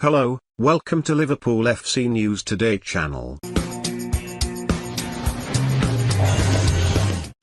Hello, welcome to Liverpool FC News Today channel.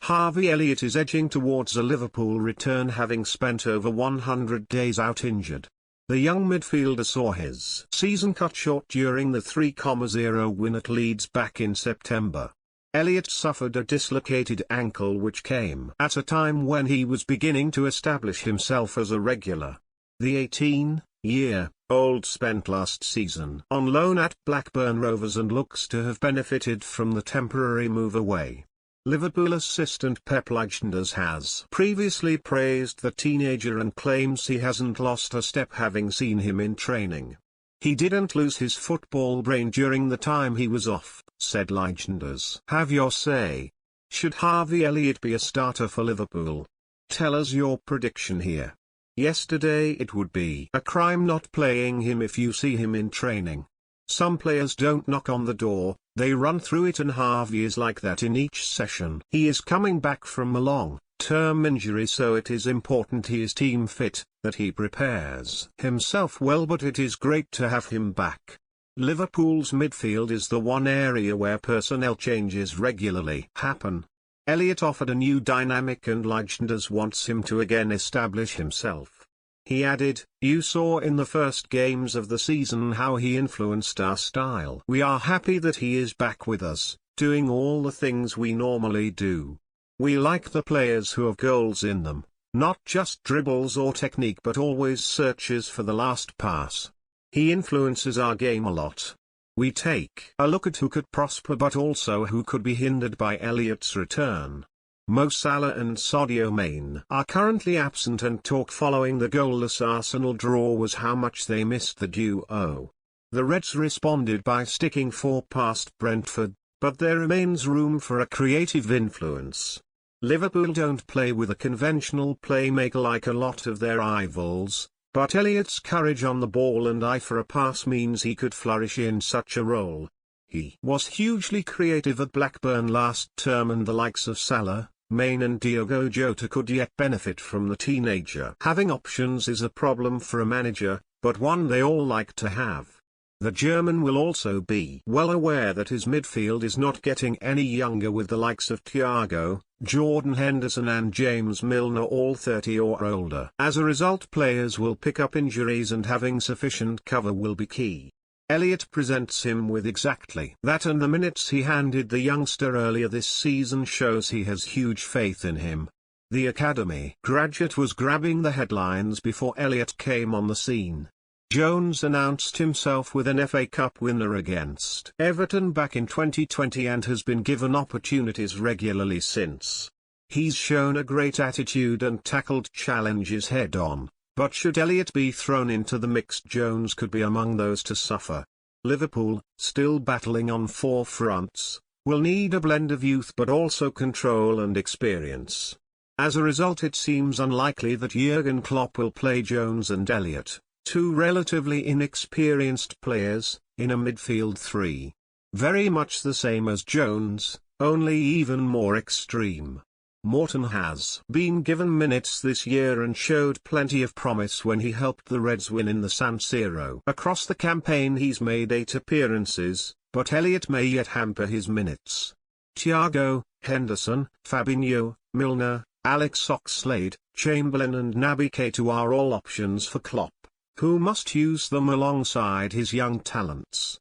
Harvey Elliott is edging towards a Liverpool return, having spent over 100 days out injured. The young midfielder saw his season cut short during the 3-0 win at Leeds back in September. Elliott suffered a dislocated ankle which came at a time when he was beginning to establish himself as a regular. The 18-year-old spent last season on loan at Blackburn Rovers and looks to have benefited from the temporary move away. Liverpool assistant Pep Lijnders has previously praised the teenager and claims he hasn't lost a step, having seen him in training. "He didn't lose his football brain during the time he was off," said Lijnders. "Have your say. Should Harvey Elliott be a starter for Liverpool? Tell us your prediction here. Yesterday it would be a crime not playing him if you see him in training. Some players don't knock on the door, they run through it, and Harvey is like that in each session. He is coming back from a long-term injury, so it is important he is team fit, that he prepares himself well, but it is great to have him back. Liverpool's midfield is the one area where personnel changes regularly happen. Elliott offered a new dynamic and Lijnders wants him to again establish himself." He added, "You saw in the first games of the season how he influenced our style. We are happy that he is back with us, doing all the things we normally do. We like the players who have goals in them, not just dribbles or technique, but always searches for the last pass. He influences our game a lot. We take a look at who could prosper but also who could be hindered by Elliott's return. Mo Salah and Sadio Mane are currently absent, and talk following the goalless Arsenal draw was how much they missed the duo. The Reds responded by sticking 4 past Brentford, but there remains room for a creative influence. Liverpool don't play with a conventional playmaker like a lot of their rivals, but Elliott's courage on the ball and eye for a pass means he could flourish in such a role. He was hugely creative at Blackburn last term, and the likes of Salah, Mane and Diogo Jota could yet benefit from the teenager. Having options is a problem for a manager, but one they all like to have. The German will also be well aware that his midfield is not getting any younger, with the likes of Thiago, Jordan Henderson and James Milner all 30 or older. As a result, players will pick up injuries, and having sufficient cover will be key. Elliott presents him with exactly that, and the minutes he handed the youngster earlier this season shows he has huge faith in him. The academy graduate was grabbing the headlines before Elliott came on the scene. Jones announced himself with an FA Cup winner against Everton back in 2020 and has been given opportunities regularly since. He's shown a great attitude and tackled challenges head-on, but should Elliott be thrown into the mix, Jones could be among those to suffer. Liverpool, still battling on 4 fronts, will need a blend of youth but also control and experience. As a result, it seems unlikely that Jurgen Klopp will play Jones and Elliott, 2 relatively inexperienced players, in a midfield 3. Very much the same as Jones, only even more extreme. Morton has been given minutes this year and showed plenty of promise when he helped the Reds win in the San Siro. Across the campaign he's made 8 appearances, but Elliott may yet hamper his minutes. Thiago, Henderson, Fabinho, Milner, Alex Oxlade-Chamberlain and Naby Keita are all options for Klopp, who must use them alongside his young talents.